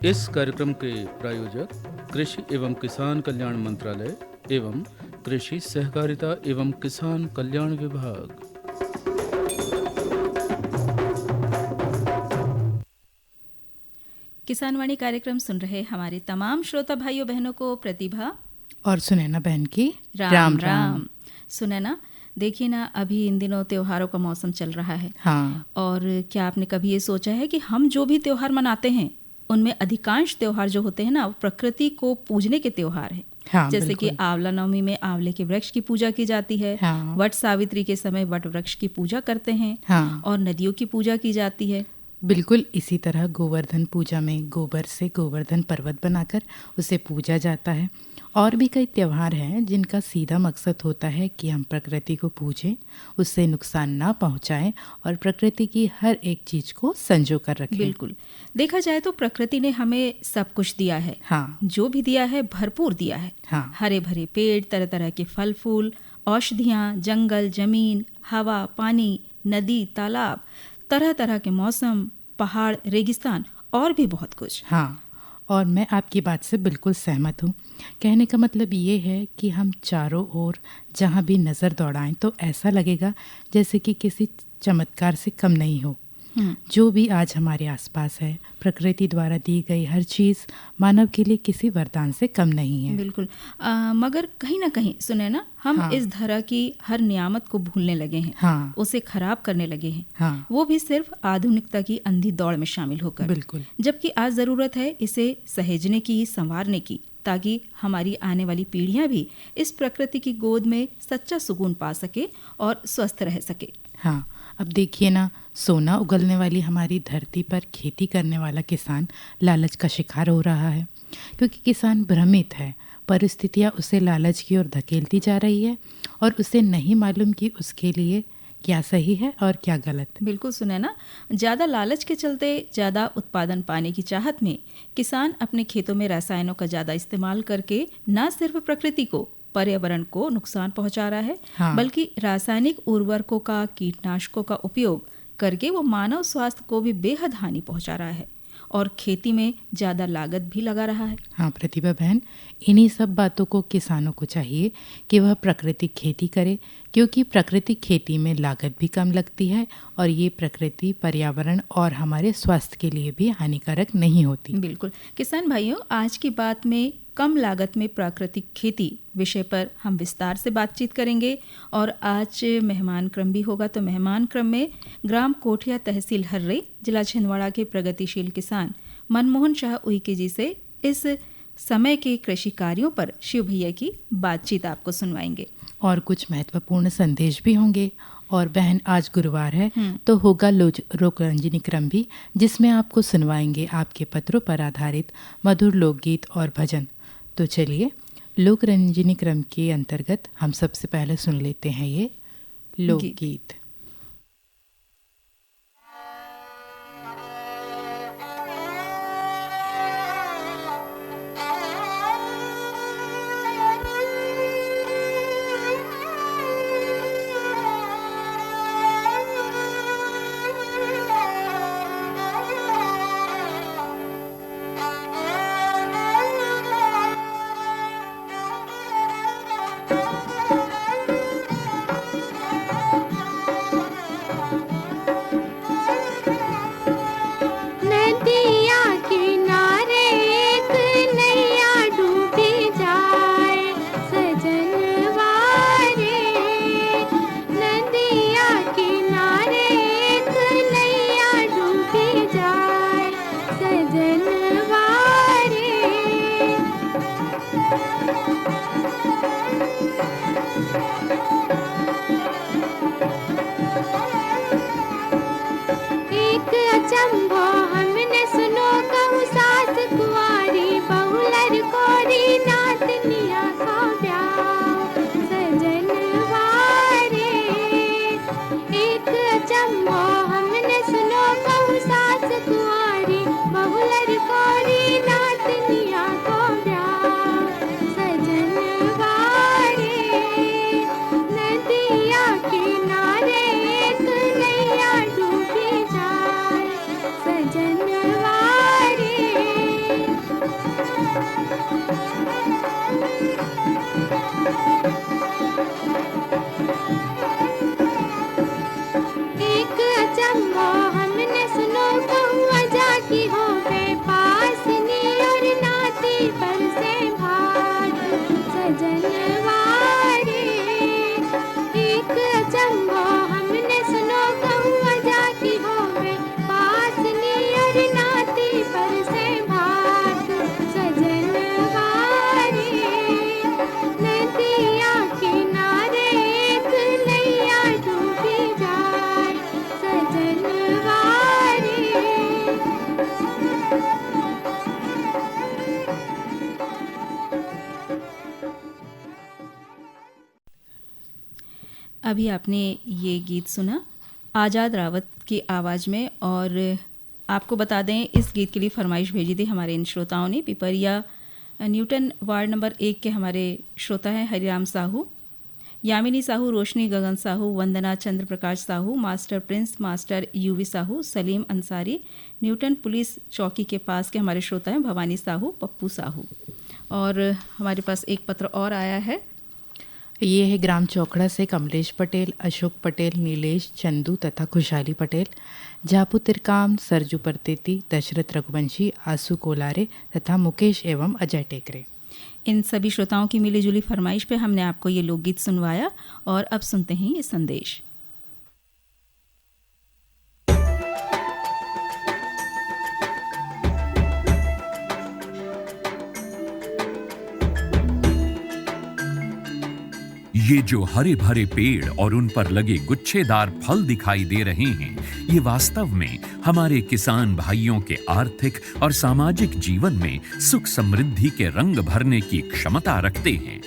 इस कार्यक्रम के प्रायोजक कृषि एवं किसान कल्याण मंत्रालय एवं कृषि सहकारिता एवं किसान कल्याण विभाग। किसान वाणी कार्यक्रम सुन रहे हमारे तमाम श्रोता भाइयों बहनों को प्रतिभा और सुनैना बहन की राम राम। सुनैना, देखिए ना, अभी इन दिनों त्योहारों का मौसम चल रहा है। हाँ। और क्या आपने कभी ये सोचा है कि हम जो भी त्योहार मनाते हैं उनमें अधिकांश त्योहार जो होते हैं ना, वो प्रकृति को पूजने के त्योहार हैं। हाँ, जैसे कि आंवला नवमी में आंवले के वृक्ष की पूजा की जाती है। हाँ। वट सावित्री के समय वट वृक्ष की पूजा करते हैं। हाँ। और नदियों की पूजा की जाती है। बिल्कुल इसी तरह गोवर्धन पूजा में गोबर से गोवर्धन पर्वत बनाकर उसे पूजा जाता है। और भी कई त्योहार हैं जिनका सीधा मकसद होता है कि हम प्रकृति को पूजें, उससे नुकसान ना पहुंचाएं और प्रकृति की हर एक चीज को संजो कर रखें। बिल्कुल, देखा जाए तो प्रकृति ने हमें सब कुछ दिया है। हाँ। जो भी दिया है भरपूर दिया है। हाँ। हरे भरे पेड़, तरह तरह के फल फूल, औषधियाँ, जंगल, जमीन, हवा, पानी, नदी, तालाब, तरह तरह के मौसम, पहाड़, रेगिस्तान और भी बहुत कुछ। हाँ, और मैं आपकी बात से बिल्कुल सहमत हूँ। कहने का मतलब ये है कि हम चारों ओर जहाँ भी नज़र दौड़ाएं तो ऐसा लगेगा जैसे कि किसी चमत्कार से कम नहीं हो। जो भी आज हमारे आसपास है, प्रकृति द्वारा दी गई हर चीज़ मानव के लिए किसी वरदान से कम नहीं है। बिल्कुल। मगर कहीं ना कहीं सुने ना, हम हाँ। इस धरा की हर नियामत को भूलने लगे हैं। हाँ। उसे खराब करने लगे हैं। हाँ। वो भी सिर्फ आधुनिकता की अंधी दौड़ में शामिल होकर। बिल्कुल। जबकि आज ज़रूरत है इसे सहेजने की, संवारने की, ताकि हमारी आने वाली पीढ़ियां भी इस प्रकृति की गोद में सच्चा सुकून पा सके और स्वस्थ रह सके। हाँ, अब देखिए ना, सोना उगलने वाली हमारी धरती पर खेती करने वाला किसान लालच का शिकार हो रहा है, क्योंकि किसान भ्रमित है। परिस्थितियाँ उसे लालच की ओर धकेलती जा रही है और उसे नहीं मालूम कि उसके लिए क्या सही है और क्या गलत। बिल्कुल सुने ना, ज़्यादा लालच के चलते ज़्यादा उत्पादन पाने की चाहत में किसान अपने खेतों में रसायनों का ज़्यादा इस्तेमाल करके न सिर्फ प्रकृति को, पर्यावरण को नुकसान पहुंचा रहा है। हाँ। बल्कि रासायनिक उर्वरकों का, कीटनाशकों का उपयोग करके वो मानव स्वास्थ्य को भी बेहद हानि पहुंचा रहा है और खेती में ज़्यादा लागत भी लगा रहा है। हाँ प्रतिभा बहन, इन्हीं सब बातों को किसानों को चाहिए कि वह प्राकृतिक खेती करे, क्योंकि प्राकृतिक खेती में लागत भी कम लगती है और ये प्रकृति, पर्यावरण और हमारे स्वास्थ्य के लिए भी हानिकारक नहीं होती। बिल्कुल। किसान भाइयों, आज की बात में कम लागत में प्राकृतिक खेती विषय पर हम विस्तार से बातचीत करेंगे। और आज मेहमान क्रम भी होगा। तो मेहमान क्रम में ग्राम कोठिया, तहसील हर्रे, जिला छिंदवाड़ा के प्रगतिशील किसान मनमोहन शाह उइके जी से इस समय के कृषि कार्यों पर शिव भैया की बातचीत आपको सुनवाएंगे और कुछ महत्वपूर्ण संदेश भी होंगे। और बहन, आज गुरुवार है तो होगा लोक रंजनी क्रम भी, जिसमें आपको सुनवाएंगे आपके पत्रों पर आधारित मधुर लोकगीत और भजन। तो चलिए, लोक रंजनी क्रम के अंतर्गत हम सबसे पहले सुन लेते हैं ये लोकगीत। अभी आपने ये गीत सुना आज़ाद रावत की आवाज़ में, और आपको बता दें इस गीत के लिए फरमाइश भेजी थी हमारे इन श्रोताओं ने। पिपरिया न्यूटन वार्ड नंबर 1 के हमारे श्रोता हैं Hariram Sahu, Yamini Sahu, Roshni Gagan Sahu, Vandana Chandra Prakash Sahu, master Prince, master Yuvi Sahu, Salim Ansari, Newton police चौकी के पास के हमारे श्रोता हैं भवानी साहू, पप्पू साहू। और हमारे पास एक पत्र और आया है, ये है ग्राम चौकड़ा से कमलेश पटेल, अशोक पटेल, नीलेश, चंदू तथा खुशहाली पटेल, जापू तिरकाम, सरजू परतेती, दशरथ रघुवंशी, आसू कोलारे तथा मुकेश एवं अजय टेकरे। इन सभी श्रोताओं की मिलीजुली फरमाइश पे हमने आपको ये लोकगीत सुनवाया, और अब सुनते हैं ये संदेश। ये जो हरे भरे पेड़ और उन पर लगे गुच्छेदार फल दिखाई दे रहे हैं, ये वास्तव में हमारे किसान भाइयों के आर्थिक और सामाजिक जीवन में सुख समृद्धि के रंग भरने की क्षमता रखते हैं।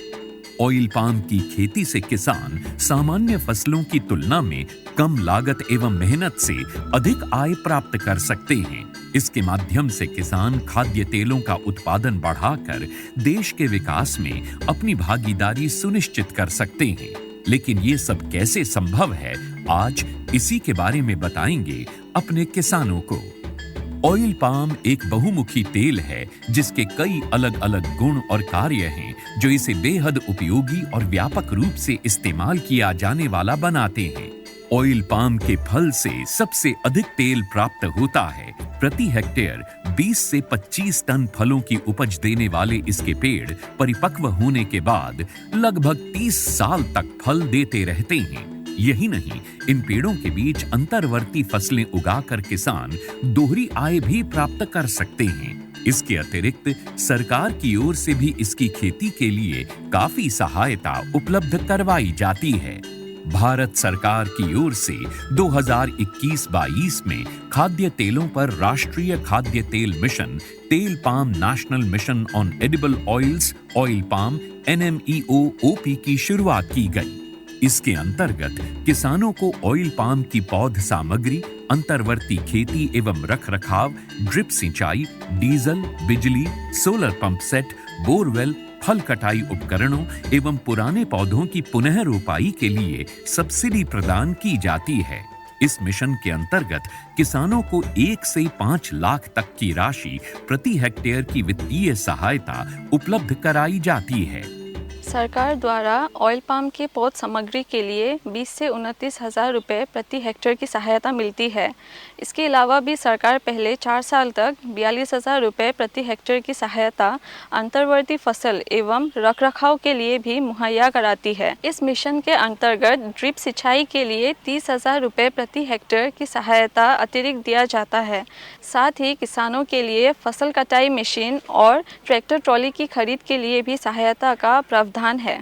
ऑयल पाम की खेती से किसान सामान्य फसलों की तुलना में कम लागत एवं मेहनत से अधिक आय प्राप्त कर सकते हैं। इसके माध्यम से किसान खाद्य तेलों का उत्पादन बढ़ाकर देश के विकास में अपनी भागीदारी सुनिश्चित कर सकते हैं। लेकिन ये सब कैसे संभव है, आज इसी के बारे में बताएंगे अपने किसानों को। ऑयल पाम एक बहुमुखी तेल है जिसके कई अलग अलग गुण और कार्य हैं जो इसे बेहद उपयोगी और व्यापक रूप से इस्तेमाल किया जाने वाला बनाते हैं। ऑयल पाम के फल से सबसे अधिक तेल प्राप्त होता है। प्रति हेक्टेयर 20 से 25 टन फलों की उपज देने वाले इसके पेड़ परिपक्व होने के बाद लगभग 30 साल तक फल देते रहते हैं। यही नहीं, इन पेड़ों के बीच अंतर्वर्ती फसलें उगाकर किसान दोहरी आय भी प्राप्त कर सकते हैं। इसके अतिरिक्त सरकार की ओर से भी इसकी खेती के लिए काफी सहायता उपलब्ध करवाई जाती है। भारत सरकार की ओर से 2021-22 में खाद्य तेलों पर राष्ट्रीय खाद्य तेल मिशन, तेल palm national mission on edible oils, oil palm NMEO-OP की शुरुआत की गई। इसके अंतर्गत किसानों को ऑयल पाम की पौध सामग्री, अंतर्वर्ती खेती एवं रखरखाव, ड्रिप सिंचाई, डीजल, बिजली, सोलर पंप सेट, बोरवेल, फल कटाई उपकरणों एवं पुराने पौधों की पुनः रोपाई के लिए सब्सिडी प्रदान की जाती है। इस मिशन के अंतर्गत किसानों को 1 से 5 लाख तक की राशि प्रति हेक्टेयर की वित्तीय सहायता उपलब्ध कराई जाती है। सरकार द्वारा ऑयल पाम के पौध सामग्री के लिए 20 से 29 हज़ार रुपये प्रति हेक्टेयर की सहायता मिलती है। इसके अलावा भी सरकार पहले 4 साल तक 42,000 रुपये प्रति हेक्टेयर की सहायता अंतर्वर्ती फसल एवं रखरखाव के लिए भी मुहैया कराती है। इस मिशन के अंतर्गत ड्रिप सिंचाई के लिए 30,000 रुपये प्रति हेक्टेयर की सहायता अतिरिक्त दिया जाता है। साथ ही किसानों के लिए फसल कटाई मशीन और ट्रैक्टर ट्रॉली की खरीद के लिए भी सहायता का प्रावधान है।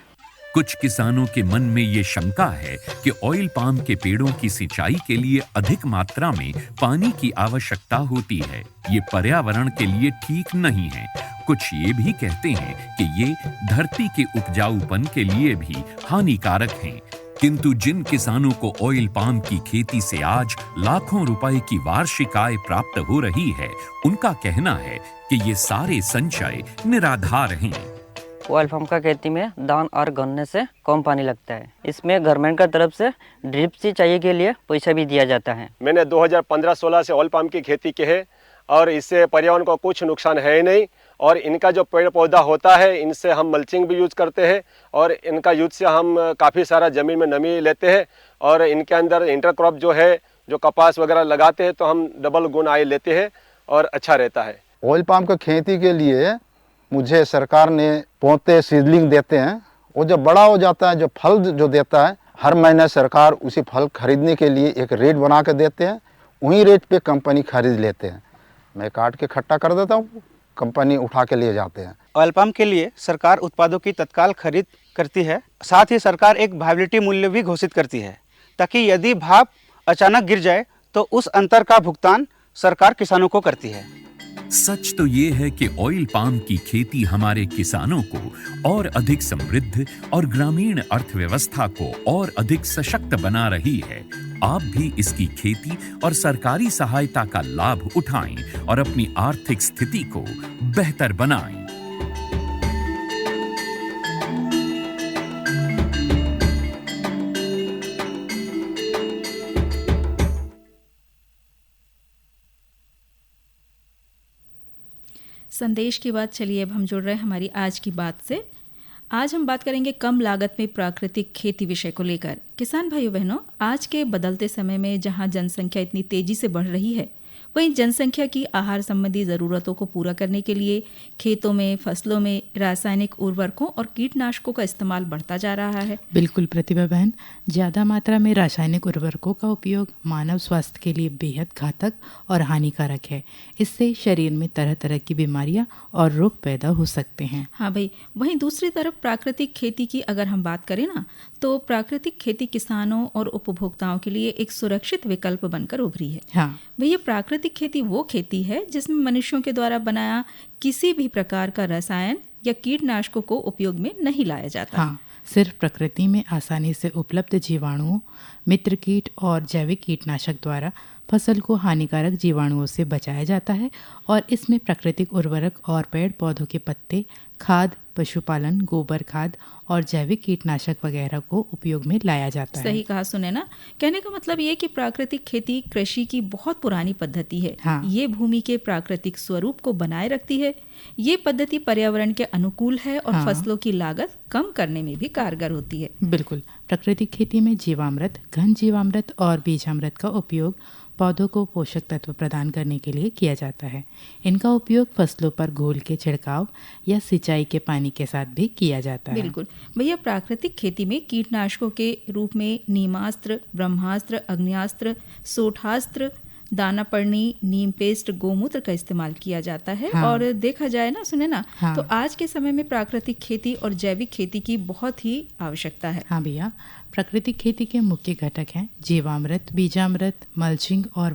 कुछ किसानों के मन में ये शंका है कि ऑयल पाम के पेड़ों की सिंचाई के लिए अधिक मात्रा में पानी की आवश्यकता होती है। ये पर्यावरण के लिए ठीक नहीं है। कुछ ये भी कहते हैं कि ये धरती के उपजाऊपन के लिए भी हानिकारक हैं। किंतु जिन किसानों को ऑयल पाम की खेती से आज लाखों रुपए की वार्षिक आय प्राप्त हो रही है, उनका कहना है कि ये सारे संशय निराधार हैं। ऑयल पाम का खेती में दान और गन्ने से कम पानी लगता है। इसमें गवर्नमेंट का तरफ से ड्रिप सिंचाई के लिए पैसा भी दिया जाता है। मैंने 2015-16 से ऑयल पाम की खेती की है और इससे पर्यावरण को कुछ नुकसान है ही नहीं। और इनका जो पेड़ पौधा होता है, इनसे हम मल्चिंग भी यूज करते हैं और इनका यूज से हम काफ़ी सारा ज़मीन में नमी लेते हैं। और इनके अंदर इंटरक्रॉप जो है, जो कपास वगैरह लगाते हैं, तो हम डबल गुण आय लेते हैं और अच्छा रहता है। ऑयल पाम की खेती के लिए मुझे सरकार ने पौधे सीडलिंग देते हैं। वो जब बड़ा हो जाता है, जो फल जो देता है, हर महीने सरकार उसी फल खरीदने के लिए एक रेट बना के देते हैं। वही रेट पे कंपनी खरीद लेते हैं। मैं काट के इकट्ठा कर देता हूँ, कंपनी उठा के लिए जाते हैं। ऑयल पाम के लिए सरकार उत्पादों की तत्काल खरीद करती है। साथ ही सरकार एक वायबिलिटी मूल्य भी घोषित करती है, ताकि यदि भाव अचानक गिर जाए तो उस अंतर का भुगतान सरकार किसानों को करती है। सच तो ये है कि ऑयल पाम की खेती हमारे किसानों को और अधिक समृद्ध और ग्रामीण अर्थव्यवस्था को और अधिक सशक्त बना रही है। आप भी इसकी खेती और सरकारी सहायता का लाभ उठाएं और अपनी आर्थिक स्थिति को बेहतर बनाएं। संदेश के बाद चलिए अब हम जुड़ रहे हैं हमारी आज की बात से। आज हम बात करेंगे कम लागत में प्राकृतिक खेती विषय को लेकर। किसान भाइयों बहनों, आज के बदलते समय में जहां जनसंख्या इतनी तेजी से बढ़ रही है, वहीं जनसंख्या की आहार संबंधी ज़रूरतों को पूरा करने के लिए खेतों में, फसलों में रासायनिक उर्वरकों और कीटनाशकों का इस्तेमाल बढ़ता जा रहा है। बिल्कुल प्रतिभा बहन, ज़्यादा मात्रा में रासायनिक उर्वरकों का उपयोग मानव स्वास्थ्य के लिए बेहद घातक और हानिकारक है। इससे शरीर में तरह तरह की बीमारियां और रोग पैदा हो सकते हैं। हाँ भाई, वहीं दूसरी तरफ प्राकृतिक खेती की अगर हम बात करें ना, तो प्राकृतिक खेती किसानों और उपभोक्ताओं के लिए एक सुरक्षित विकल्प बनकर उभरी है। हाँ भैया, प्राकृतिक खेती वो खेती है जिसमें मनुष्यों के द्वारा बनाया किसी भी प्रकार का रसायन या कीटनाशकों को उपयोग में नहीं लाया जाता। हाँ, सिर्फ प्रकृति में आसानी से उपलब्ध जीवाणुओं, मित्र कीट और जैविक कीटनाशक द्वारा फसल को हानिकारक जीवाणुओं से बचाया जाता है और इसमें प्राकृतिक उर्वरक और पेड़ पौधों के पत्ते, खाद, पशुपालन, गोबर खाद और जैविक कीटनाशक वगैरह को उपयोग में लाया जाता है। सही कहा सुने ना। कहने का मतलब ये कि प्राकृतिक खेती कृषि की बहुत पुरानी पद्धति है। हाँ। ये भूमि के प्राकृतिक स्वरूप को बनाए रखती है। ये पद्धति पर्यावरण के अनुकूल है और हाँ। फसलों की लागत कम करने में भी कारगर होती है। बिल्कुल, प्राकृतिक खेती में जीवामृत, घन जीवामृत और बीजामृत का उपयोग पौधों को पोषक तत्व प्रदान करने के लिए किया जाता है। इनका उपयोग फसलों पर घोल के छिड़काव या सिंचाई के पानी के साथ भी किया जाता है। बिल्कुल भैया, प्राकृतिक खेती में कीटनाशकों के रूप में नीमास्त्र, ब्रह्मास्त्र, अग्न्यास्त्र, सोठास्त्र, दाना पड़नी, नीम पेस्ट, गोमूत्र का इस्तेमाल किया जाता है। हाँ। और देखा जाए ना, सुने ना, हाँ। तो आज के समय में प्राकृतिक खेती और जैविक खेती की बहुत ही आवश्यकता है। हाँ भैया, प्राकृतिक खेती के मुख्य घटक हैं जीवामृत, बीजामृत, मल्चिंग और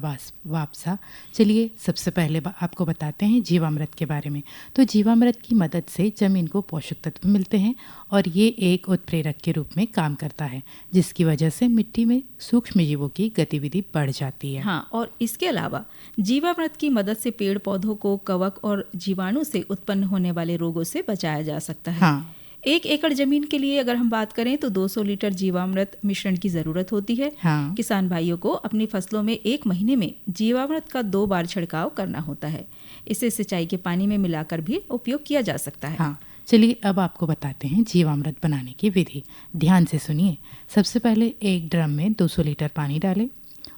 वापसा। चलिए सबसे पहले आपको बताते हैं जीवामृत के बारे में। तो जीवामृत की मदद से जमीन को पोषक तत्व मिलते हैं और ये एक उत्प्रेरक के रूप में काम करता है, जिसकी वजह से मिट्टी में सूक्ष्म जीवों की गतिविधि बढ़ जाती है। हाँ, और इसके अलावा जीवामृत की मदद से पेड़ पौधों को कवक और जीवाणु से उत्पन्न होने वाले रोगों से बचाया जा सकता है। हाँ। 1 एकड़ जमीन के लिए अगर हम बात करें तो 200 लीटर जीवामृत मिश्रण की जरूरत होती है। हाँ। किसान भाइयों को अपनी फसलों में 1 महीने में जीवामृत का 2 बार छिड़काव करना होता है। इसे सिंचाई के पानी में मिलाकर भी उपयोग किया जा सकता है। हाँ, चलिए अब आपको बताते हैं जीवामृत बनाने की विधि। ध्यान से सुनिए। सबसे पहले एक ड्रम में 200 लीटर पानी डालें।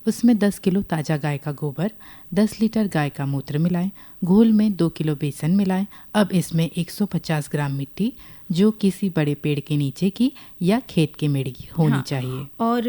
उसमें 10 किलो ताज़ा गाय का गोबर, 10 लीटर गाय का मूत्र मिलाएं। घोल में 2 किलो बेसन मिलाएं। अब इसमें 150 ग्राम मिट्टी, जो किसी बड़े पेड़ के नीचे की या खेत के मेड़ की होनी चाहिए। और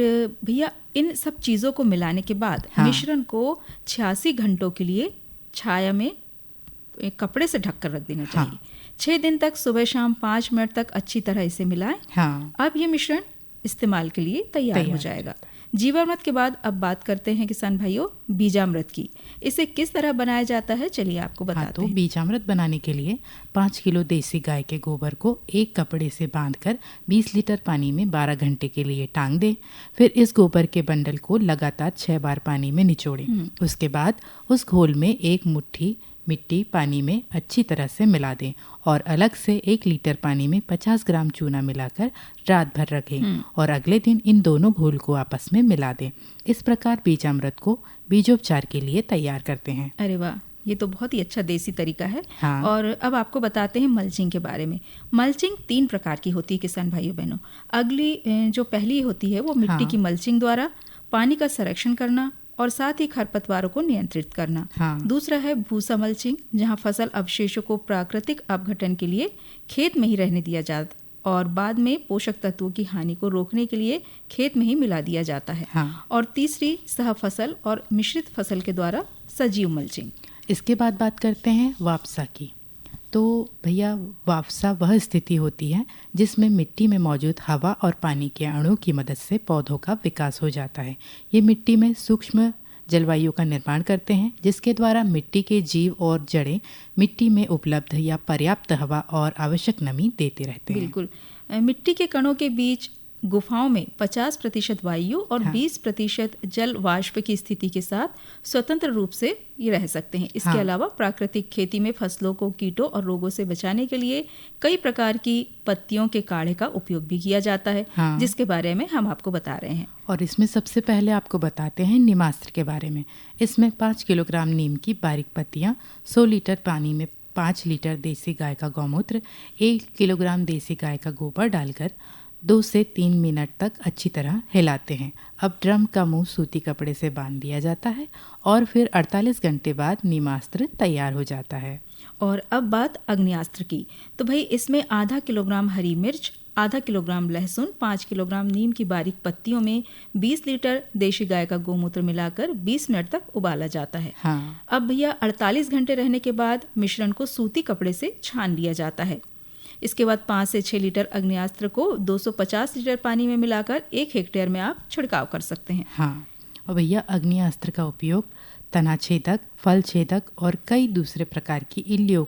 भैया, इन सब चीज़ों को मिलाने के बाद मिश्रण को 86 घंटों के लिए छाया में एक कपड़े से ढककर रख देना चाहिए। 6 दिन तक सुबह शाम 5 मिनट तक अच्छी तरह इसे मिलाएं। हाँ। अब ये मिश्रण इस्तेमाल के लिए तैयार हो जाएगा। जीवामृत के बाद अब बात करते हैं किसान भाइयों बीजामृत की। इसे किस तरह बनाया जाता है, चलिए आपको बताते हैं। बीजामृत बनाने के लिए 5 किलो देसी गाय के गोबर को एक कपड़े से बांधकर 20 लीटर पानी में 12 घंटे के लिए टांग दें। फिर इस गोबर के बंडल को लगातार 6 बार पानी में निचोड़ें। उसके बाद उस घोल में 1 मुट्ठी मिट्टी पानी में अच्छी तरह से मिला दें और अलग से 1 लीटर पानी में 50 ग्राम चूना मिलाकर रात भर रखें और अगले दिन इन दोनों घोल को आपस में मिला दें। इस प्रकार बीजामृत को बीजोपचार के लिए तैयार करते हैं। अरे वाह, ये तो बहुत ही अच्छा देसी तरीका है। हाँ। और अब आपको बताते हैं मल्चिंग के बारे में। मल्चिंग 3 प्रकार की होती है किसान भाइयों बहनों। जो पहली होती है वो मिट्टी की मल्चिंग द्वारा पानी का संरक्षण करना और साथ ही खरपतवारों को नियंत्रित करना। हाँ। दूसरा है भूसा मल्चिंग, जहां फसल अवशेषों को प्राकृतिक अपघटन के लिए खेत में ही रहने दिया जाता और बाद में पोषक तत्वों की हानि को रोकने के लिए खेत में ही मिला दिया जाता है। हाँ। और तीसरी सह फसल और मिश्रित फसल के द्वारा सजीव मल्चिंग। इसके बाद बात करते हैं वापसा की। तो भैया, वापसा वह स्थिति होती है जिसमें मिट्टी में मौजूद हवा और पानी के अणु की मदद से पौधों का विकास हो जाता है। ये मिट्टी में सूक्ष्म जलवायु का निर्माण करते हैं, जिसके द्वारा मिट्टी के जीव और जड़ें मिट्टी में उपलब्ध या पर्याप्त हवा और आवश्यक नमी देते रहते हैं। बिल्कुल। मिट्टी के कणों के बीच गुफाओं में 50% वायु और 20% जल वाष्प की स्थिति के साथ स्वतंत्र रूप से ये रह सकते हैं। इसके अलावा प्राकृतिक खेती में फसलों को कीटों और रोगों से बचाने के लिए कई प्रकार की पत्तियों के काढ़े का उपयोग भी किया जाता है, जिसके बारे में हम आपको बता रहे हैं। और इसमें सबसे पहले आपको बताते हैं नीमास्त्र के बारे में। इसमें 5 किलोग्राम नीम की बारीक पत्तियां 100 लीटर पानी में 5 लीटर देसी गाय का गौमूत्र, 1 किलोग्राम देसी गाय का गोबर डालकर 2 से 3 मिनट तक अच्छी तरह हिलाते हैं। अब ड्रम का मुंह सूती कपड़े से बांध दिया जाता है और फिर 48 घंटे बाद नीमास्त्र तैयार हो जाता है। और अब बात अग्नियास्त्र की। तो भाई इसमें आधा किलोग्राम हरी मिर्च, आधा किलोग्राम लहसुन, 5 किलोग्राम नीम की बारीक पत्तियों में 20 लीटर देशी गाय का गोमूत्र मिलाकर 20 मिनट तक उबाला जाता है। अब भैया 48 घंटे रहने के बाद मिश्रण को सूती कपड़े से छान लिया जाता है। इसके बाद 5 से 6 लीटर अग्नियास्त्र को 250 लीटर पानी में मिलाकर 1 हेक्टेयर में आप छिड़काव कर सकते हैं। और भैया अग्नियास्त्र का उपयोग तना छेदक, फल छेदक और कई दूसरे प्रकार की इल्लियों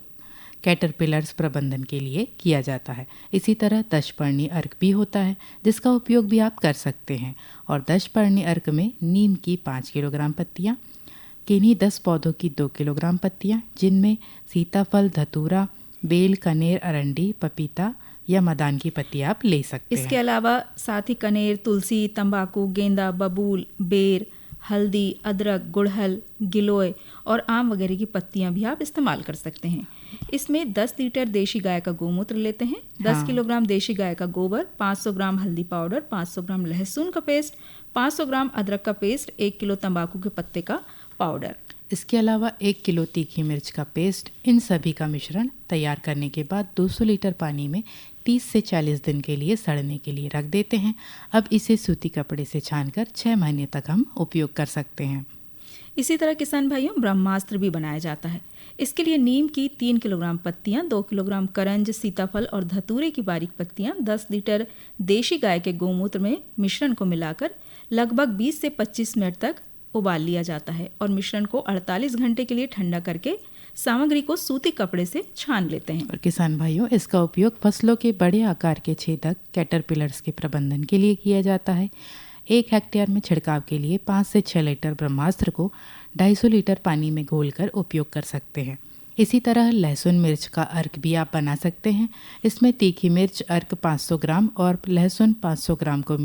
कैटरपिलर्स प्रबंधन के लिए किया जाता है। इसी तरह दशपर्णी अर्क भी होता है, जिसका उपयोग भी आप कर सकते हैं। और दशपर्णी अर्क में नीम की 5 किलोग्राम पत्तियाँ, किन्हीं 10 पौधों की 2 किलोग्राम पत्तियाँ, जिनमें सीताफल, धतूरा, बेल, कनेर, अरंडी, पपीता या मदान की पत्ती आप ले सकते हैं। इसके अलावा साथ ही कनेर, तुलसी, तंबाकू, गेंदा, बबूल, बेर, हल्दी, अदरक, गुड़हल, गिलोय और आम वगैरह की पत्तियां भी आप इस्तेमाल कर सकते हैं। इसमें 10 लीटर देशी गाय का गोमूत्र लेते हैं, 10 किलोग्राम देशी गाय का गोबर, 500 ग्राम हल्दी पाउडर, 500 ग्राम लहसुन का पेस्ट, 500 ग्राम अदरक का पेस्ट, 1 किलो तंबाकू के पत्ते का पाउडर। इसके अलावा 1 किलो तीखी मिर्च का पेस्ट। इन सभी का मिश्रण तैयार करने के बाद 200 लीटर पानी में 30 से 40 दिन के लिए सड़ने के लिए रख देते हैं। अब इसे सूती कपड़े से छानकर 6 महीने तक हम उपयोग कर सकते हैं। इसी तरह किसान भाइयों ब्रह्मास्त्र भी बनाया जाता है। इसके लिए नीम की 3 किलोग्राम पत्तियां, 2 किलोग्राम करंज, सीताफल और धतूरे की बारीक पत्तियां, 10 लीटर देशी गाय के गोमूत्र में मिश्रण को मिलाकर लगभग 20 से 25 मिनट तक उबाल लिया जाता है और मिश्रण को 48 घंटे के लिए ठंडा करके सामग्री को सूती कपड़े से छान लेते हैं। और किसान भाइयों इसका उपयोग फसलों के बड़े आकार के छेदक कैटरपिलर्स के प्रबंधन के लिए किया जाता है। 1 हेक्टेयर में छिड़काव के लिए 5 से 6 लीटर ब्रह्मास्त्र को 250 लीटर पानी में घोलकर उपयोग कर सकते हैं। इसी तरह लहसुन मिर्च का अर्क भी आप बना सकते हैं। इसमें तीखी मिर्च अर्क 500 ग्राम और लहसुन 500 ग्राम को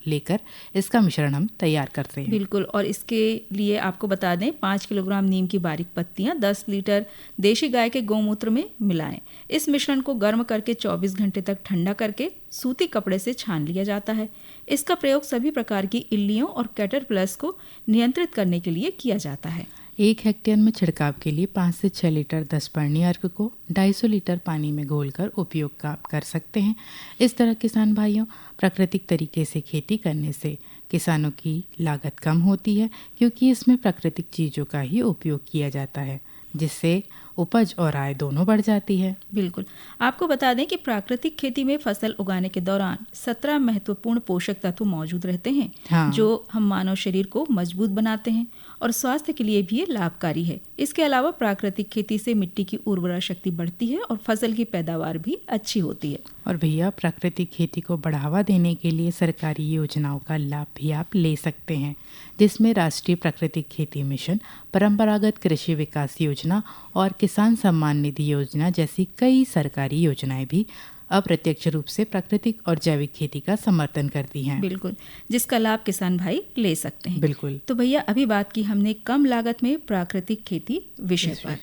लेकर इसका मिश्रण हम तैयार करते हैं। बिल्कुल। और इसके लिए आपको बता दें 5 किलोग्राम नीम की बारीक पत्तियां 10 लीटर देशी गाय के गोमूत्र में मिलाएं। इस मिश्रण को गर्म करके 24 घंटे तक ठंडा करके सूती कपड़े से छान लिया जाता है। इसका प्रयोग सभी प्रकार की इल्लियों और कैटरपिलर्स को नियंत्रित करने के लिए किया जाता है। 1 हेक्टेयर में छिड़काव के लिए 5 से 6 लीटर दशपर्णी अर्क को 250 लीटर पानी में घोलकर उपयोग कर सकते हैं। इस तरह किसान भाइयों प्राकृतिक तरीके से खेती करने से किसानों की लागत कम होती है, क्योंकि इसमें प्राकृतिक चीज़ों का ही उपयोग किया जाता है, जिससे उपज और आय दोनों बढ़ जाती है। बिल्कुल। आपको बता दें कि प्राकृतिक खेती में फसल उगाने के दौरान 17 महत्वपूर्ण पोषक तत्व मौजूद रहते हैं, जो हम मानव शरीर को मजबूत बनाते हैं और स्वास्थ्य के लिए भी ये लाभकारी है। इसके अलावा प्राकृतिक खेती से मिट्टी की उर्वरा शक्ति बढ़ती है और फसल की पैदावार भी अच्छी होती है। और भैया प्राकृतिक खेती को बढ़ावा देने के लिए सरकारी योजनाओं का लाभ भी आप ले सकते हैं, जिसमें राष्ट्रीय प्राकृतिक खेती मिशन, परंपरागत कृषि विकास योजना और किसान सम्मान निधि योजना जैसी कई सरकारी योजनाएं भी अप्रत्यक्ष रूप से प्राकृतिक और जैविक खेती का समर्थन करती हैं। बिल्कुल, जिसका लाभ किसान भाई ले सकते हैं। बिल्कुल। तो भैया अभी बात की हमने कम लागत में प्राकृतिक खेती विषय पर।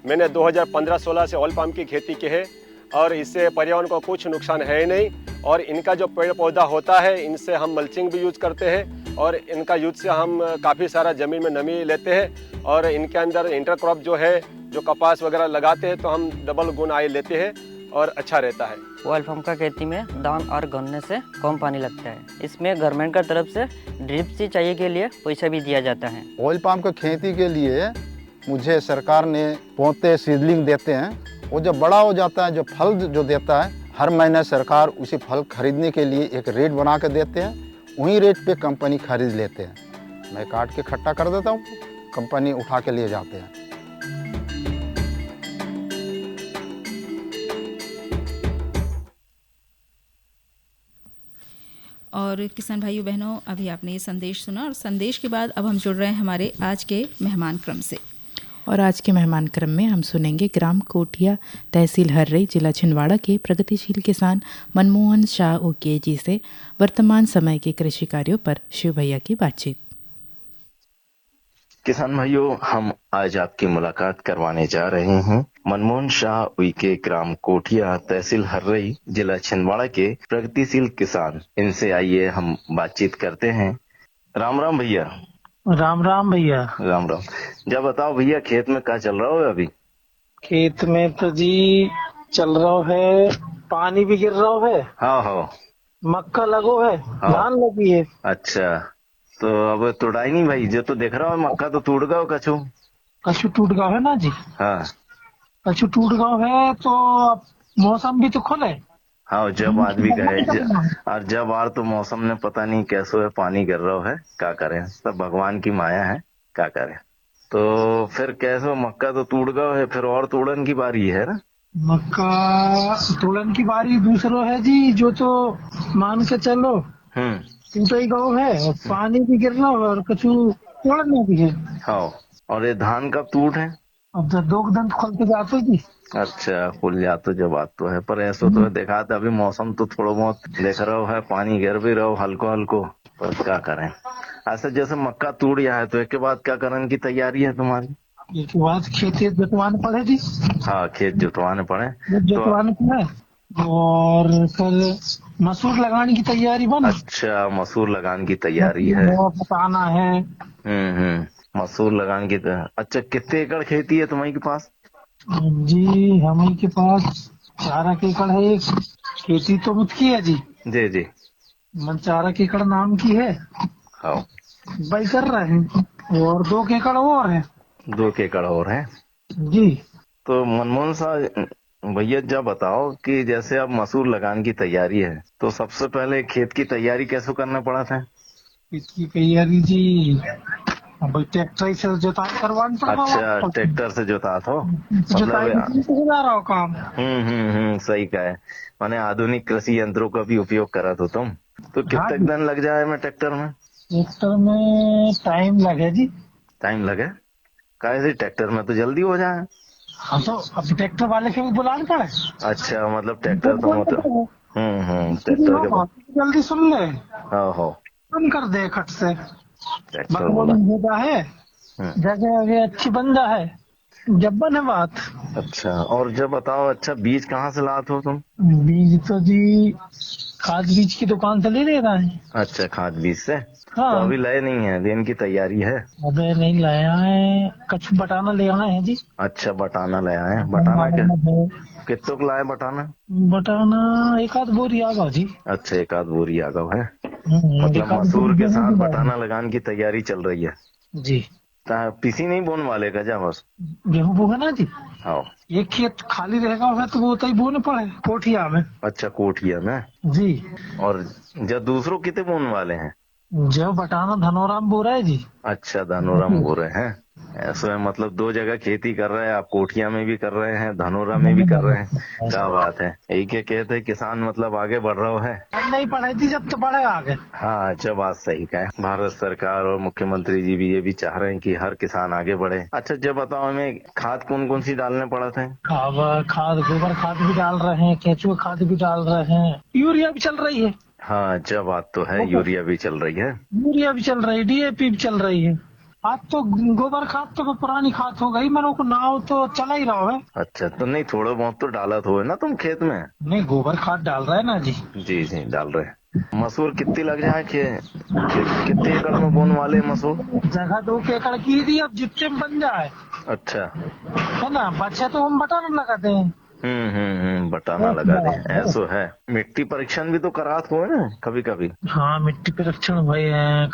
मैंने 2015-16 से ऑयल पाम की खेती की है और इससे पर्यावरण को कुछ नुकसान है ही नहीं। और इनका जो पेड़ पौधा होता है इनसे हम मल्चिंग भी यूज़ करते हैं और इनका यूज से हम काफ़ी सारा ज़मीन में नमी लेते हैं। और इनके अंदर इंटरक्रॉप जो है, जो कपास वगैरह लगाते हैं तो हम डबल गुण आय लेते हैं और अच्छा रहता है। ऑयल पाम का खेती में दान और गन्ने से कम पानी लगता है। इसमें गवर्नमेंट का तरफ से ड्रिप सिंचाई के लिए पैसा भी दिया जाता है। ऑयल पाम की खेती के लिए मुझे सरकार ने पौधे सीडलिंग देते हैं। वो जब बड़ा हो जाता है, जो फल जो देता है, हर महीने सरकार उसी फल खरीदने के लिए एक रेट बना के देते हैं। वही रेट पे कंपनी खरीद लेते हैं। मैं काट के इकट्ठा कर देता हूँ, कंपनी उठा के लिए जाते हैं। और किसान भाइयों बहनों, अभी आपने ये संदेश सुना और संदेश के बाद अब हम जुड़ रहे हैं हमारे आज के मेहमान क्रम से। और आज के मेहमान क्रम में हम सुनेंगे ग्राम कोठिया, तहसील हर्रई, जिला छिंदवाड़ा के प्रगतिशील किसान मनमोहन शाह ओके जी से वर्तमान समय के कृषि कार्यों पर शिव भैया की बातचीत। किसान भाइयों, हम आज आपकी मुलाकात करवाने जा रहे हैं मनमोहन शाह उइके, ग्राम कोठिया, तहसील हर्रई, जिला छिंदवाड़ा के प्रगतिशील किसान। इनसे आइए हम बातचीत करते हैं। राम राम भैया। राम राम भैया। राम राम। जब बताओ भैया, खेत में क्या चल रहा है अभी? खेत में तो जी चल रहा है, पानी भी गिर रहा है। हाँ, मक्का लगो है, धान लगी है। अच्छा, तो अब तोड़ाई नहीं भाई? जो तो देख रहा हूँ मक्का तो टूट गया, कछु टूट गया है ना जी। हाँ, कछु टूट गया है, तो अब मौसम भी तो खुले। हाँ, जब आदमी कहे और जब आर तो मौसम ने पता नहीं कैसे है, पानी गिर रहा है, क्या करें, सब भगवान की माया है, क्या करें। तो फिर कैसे मक्का तो टूट गया है, फिर और तोड़न की बारी है ना? मक्का तोड़न की बारी दूसरो है जी, जो तो मान के चलो टूटा ही गाँव है, और पानी भी गिर रहा है और कछु तोड़ना भी है। हाँ, और ये धान कब टूट है? अब तो 2 दिन खुल के जाते जी। अच्छा, खुल जाते जब बात तो है, पर ऐसा तो देखा था अभी मौसम तो थोड़ा बहुत देख रहा है, पानी गिर भी रहा हल्को हल्को, पर क्या करें। ऐसा जैसे मक्का टूट गया है तो एक के बाद क्या करने की तैयारी है तुम्हारी? एक बाद खेत जुतवाने पड़े जी। हाँ, खेत जुतवाने पड़े, और फिर मसूर लगाने की तैयारी बन। अच्छा, मसूर लगाने की तैयारी है, पकाना है। मसूर लगाने की। अच्छा, कितने एकड़ खेती है तुम्हारे के पास? जी हमारे के पास 4 एकड़ है। खेती तो मुझकी है जी। जी। मन 4 एकड़ नाम की है। हाँ, भाई कर रहे हैं, और 2 एकड़ और है। 2 एकड़ और है जी। तो मनमोहन साहब भैया, जब बताओ कि जैसे अब मसूर लगाने की तैयारी है, तो सबसे पहले खेत की तैयारी कैसे करना पड़ा था? खेत की तैयारी जी, अब ट्रैक्टर से जोताई करवाना पड़ा। अच्छा, ट्रैक्टर से जोता था, मतलब काम। सही कहा है, माने आधुनिक कृषि यंत्रों का भी उपयोग करा तो तुम। तो कितने दिन लग जाए में ट्रैक्टर में? ट्रैक्टर में टाइम लगे जी। टाइम लगे? कैसे? ट्रैक्टर में तो जल्दी हो जाए। हाँ, तो अब ट्रैक्टर वाले के भी बुलाना पड़े। अच्छा, मतलब ट्रैक्टर तो मतलब ट्रैक्टर के जल्दी सुन ले। हो सुन कर दे खट से ट्रैक्टर होता है, जगह आगे अच्छी बन जा है, जब बने बात। अच्छा, और जब बताओ, अच्छा बीज कहाँ से लाते हो तुम? बीज तो जी खाद बीज की दुकान से ले लेना है। अच्छा, खाद बीज से। हाँ। तो अभी लाए नहीं है, दिन की तैयारी है? अबे नहीं लाया है, कछु बटाना ले आना है जी। अच्छा, बटाना ले आए। बटाना क्या कितने को लाए? बटाना 1 आध बोरी आ गया जी। अच्छा, 1 आध बोरी आ गया है, मतलब मसूर के साथ बटाना लगाने की तैयारी चल रही है जी। पीसी नहीं बोने वाले का जा बस गेहूँ बोगा ना जी। हाँ, एक खेत खाली रहेगा तो वो तय बोने पड़े कोठिया में। अच्छा, कोठिया में जी। और जब दूसरों कितने बोने वाले हैं? जो बटाना धनोराम बो रहा है जी। अच्छा, धनोराम बो रहे हैं। ऐसा है, मतलब 2 जगह खेती कर रहे हैं आप, कोठिया में भी कर रहे हैं, धनोरा में भी कर रहे हैं, क्या बात है। यही के कहते हैं किसान मतलब आगे बढ़ रहा है। नहीं पढ़े थी जब तो बढ़े आगे। हाँ, अच्छा, बात सही का है। भारत सरकार और मुख्यमंत्री जी भी ये भी चाह रहे हैं कि हर किसान आगे बढ़े। अच्छा, जब बताओ हमें खाद कौन कौन सी डालने पड़ा था? अब खाद गोबर खाद भी डाल रहे हैं, केंचुआ खाद भी डाल रहे हैं, यूरिया भी चल रही है। हाँ, अच्छा, बात तो है, यूरिया भी चल रही है, यूरिया भी चल रही है, डीएपी भी चल रही है। आज तो गोबर खाद तो पुरानी खाद हो गई, मैंने को नाव तो चला ही रहा है। अच्छा, तो नहीं थोड़ा बहुत तो डाला तो है ना तुम खेत में? नहीं, गोबर खाद डाल रहे है ना जी। जी डाल रहे। मसूर कितनी लग जाए? कितने एकड़ में बोने वाले मसूर? जगह 2 एकड़ की थी, अब जितने में बन जाए। अच्छा, है ना, बच्चे तो हम बटाना लगाते हैं। बटाना लगा दे, ऐसो है। मिट्टी परीक्षण भी तो करात हुए ना कभी कभी? हाँ, मिट्टी परीक्षण भाई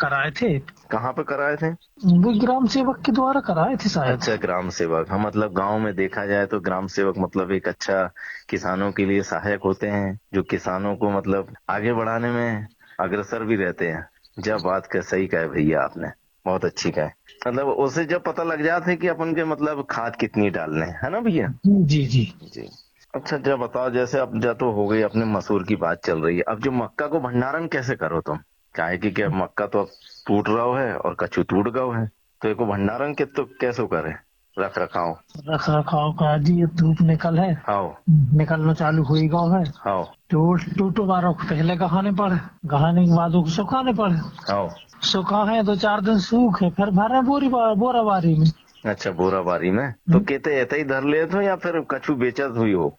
कराए थे। कहाँ पे कराए थे? वो ग्राम सेवक के द्वारा कराए थे शायद। अच्छा, ग्राम सेवक। हाँ, मतलब गांव में देखा जाए तो ग्राम सेवक मतलब एक अच्छा किसानों के लिए सहायक होते हैं, जो किसानों को मतलब आगे बढ़ाने में अग्रसर भी रहते हैं। जब बात का सही कहे भैया आपने, बहुत अच्छी कहे। मतलब उसे जब पता लग जाता है कि अपन के मतलब खाद कितनी डालने है ना भैया? जी जी जी। अच्छा, जब बताओ, जैसे अब जब तो हो गई अपने मसूर की बात चल रही है, अब जो मक्का को भंडारण कैसे करो तुम? काहे कि क्या मक्का तो अब टूट रहा है और कछु टूट गया है, तो एक भंडारण के तो कैसे करे? रख रखाव का जी, ये धूप निकल है, हाँ निकलना चालू हुई गौ है, हाँ तो टूटो बारो पहले गहाने पड़े, गहाने के बाद उसको सुखाने पड़े। हाँ। सूखा है 2-4 दिन सूख है, फिर भरे बोरा बारी में। अच्छा, बोरा बारी में तो कहते ऐसे ही धर ले हो या फिर कछु बेचत हुई हो?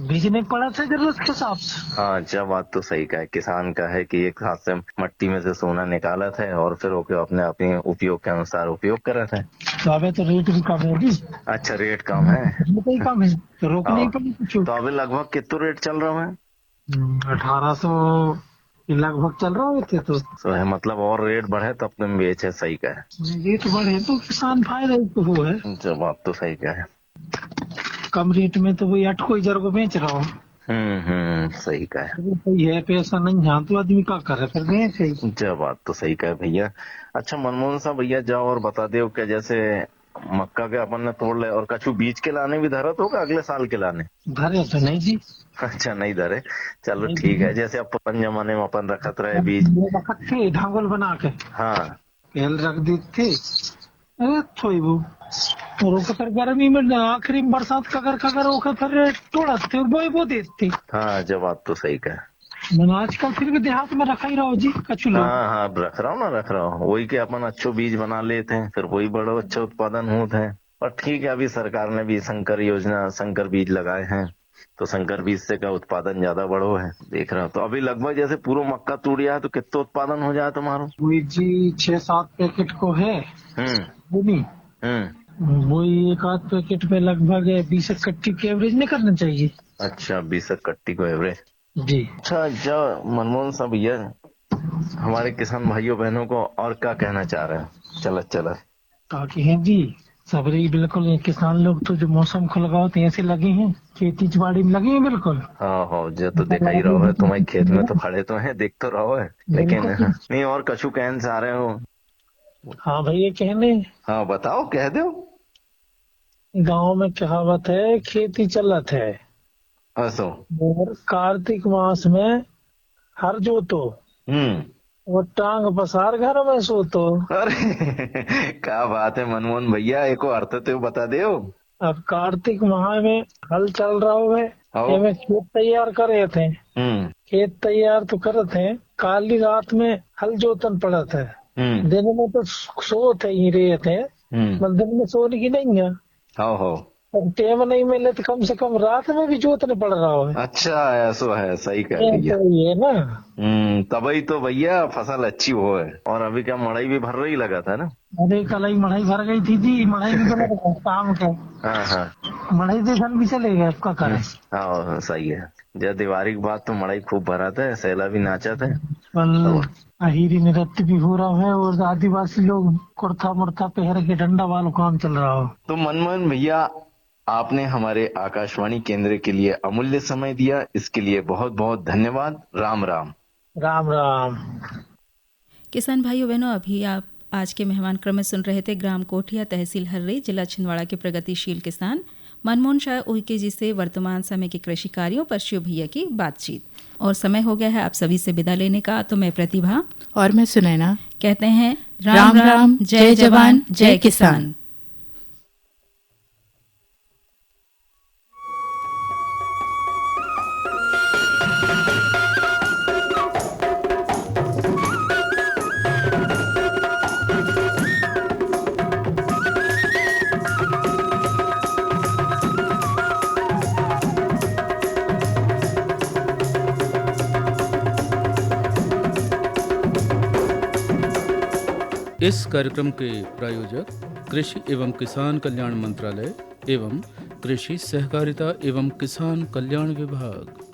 बीजने पड़ा था जरूरत के हिसाब से। हाँ, जब बात तो सही का है। किसान का है कि एक हाथ से मट्टी में से सोना निकाला था और फिर ओके अपने अपने उपयोग के अनुसार उपयोग करा था। तो अबे तो रेट भी कम है जी। अच्छा, रेट कम है? ही कम है तो रोक नहीं पड़ी कुछ। तो अभी लगभग कितना रेट चल रहा है? 1800 लगभग चल रहा है। तो है मतलब और रेट बढ़े तब तुम बेचे, सही का है। रेट बढ़े तो किसान फायदा तो है। जब बात तो सही का है। कम रेट में तो वही 8 को इधर को बेच रहा हूँ। सही का है। ये पैसा नहीं है तो आदमी क्या करे, फिर बेचे। जब बात तो सही का है भैया। अच्छा मनमोहन साहब, भैया जाओ और बता दो क्या, जैसे मक्का के अपन ने तोड़ ले और कछु बीज के लाने भी धरत होगा अगले साल के लाने? धरे तो नहीं जी। अच्छा, नहीं धरे। चलो ठीक है। जैसे अपन जमाने में अपन रखत रहे बीज थे ढांगोल बना के, हाँ पहले रख दी थे। अरे थोड़ी वो फिर गर्मी में आखिरी बरसात कगर होकर फिर तोड़ा थे और बो देते। हाँ, जब बात तो सही का है। आजकल फिर भी देहात में रखा ही रहो जी कछु लोग। हाँ, रख रहा हूँ वही के अपन अच्छो बीज बना लेते हैं, फिर वही बड़ो अच्छा उत्पादन होते हैं। और ठीक है, अभी सरकार ने भी संकर बीज लगाए हैं, तो संकर बीज से का उत्पादन ज्यादा बड़ो है, देख रहा हूँ। तो अभी लगभग जैसे पूरा मक्का टूट गया है तो कितना उत्पादन हो जाए तुम्हारा? वही जी 6-7 पैकेट को है। वही 1-8 पैकेट पे लगभग 20 कट्टी के एवरेज निकलना चाहिए। अच्छा, 20 कट्टी को एवरेज जी। अच्छा, जब मनमोहन साहब भैया हमारे किसान भाइयों बहनों को और क्या कहना चाह रहे हैं? चल ताकि है जी सबरी बिल्कुल किसान लोग तो जो मौसम को लगाओ तो ऐसे लगे हैं, खेती बाड़ी में लगे हैं बिल्कुल। हाँ, जो तो देखा ही रहो है, तुम्हारे खेत में तो खड़े तो हैं, देख तो रहो है, लेकिन नहीं और कछु कहना चाह रहे हो? हाँ भैया कहने। हाँ बताओ, कह दो। गांव में कहावत है, खेती चलत है और कार्तिक मास में हर जोतो वो टांग पसार घर में सोतो। अरे क्या बात है मनमोहन भैया, एक अर्थ तो बता दो। अब कार्तिक माह में हल चल रहा है, खेत तैयार करे थे। खेत तैयार तो करते हैं, काली रात में हल जोतन पड़त है। दिन में तो सोते ही रहते हैं, दिन में सोने की नहीं है। अब टेम नहीं मिले तो कम से कम रात में भी जोतने पड़ रहा है। अच्छा, ऐसा है, सही कह भैया। ये ना तभी तो भैया फसल अच्छी हो है। और अभी क्या मड़ाई भी भर रही लगा था ना? अरे कल ही मड़ाई भर गई थी जी। मड़ाई भी काम के मड़ाई देखन भी चले गए, आपका करें। हाँ सही है। जब दिवाली की बात तो मड़ाई खूब भरा था, सैला भी नाचा था, अहिरी नृत्य भी हो रहा है और आदिवासी लोग कुर्ता मुर्ता पहन के डंडा वालों काम चल रहा हो। तो मनमोहन भैया, आपने हमारे आकाशवाणी केंद्र के लिए अमूल्य समय दिया, इसके लिए बहुत बहुत धन्यवाद। राम राम। राम राम। किसान भाइयों बहनों, अभी आप आज के मेहमान क्रम में सुन रहे थे ग्राम कोठिया, तहसील हर्री, जिला छिंदवाड़ा के प्रगतिशील किसान मनमोहन शाह उइके जी से वर्तमान समय के कृषि कार्यों पर शिव भैया की बातचीत। और समय हो गया है आप सभी से विदा लेने का। तो मैं प्रतिभा और मैं सुनैना कहते हैं राम राम, जय जवान जय किसान। इस कार्यक्रम के प्रायोजक कृषि एवं किसान कल्याण मंत्रालय एवं कृषि सहकारिता एवं किसान कल्याण विभाग।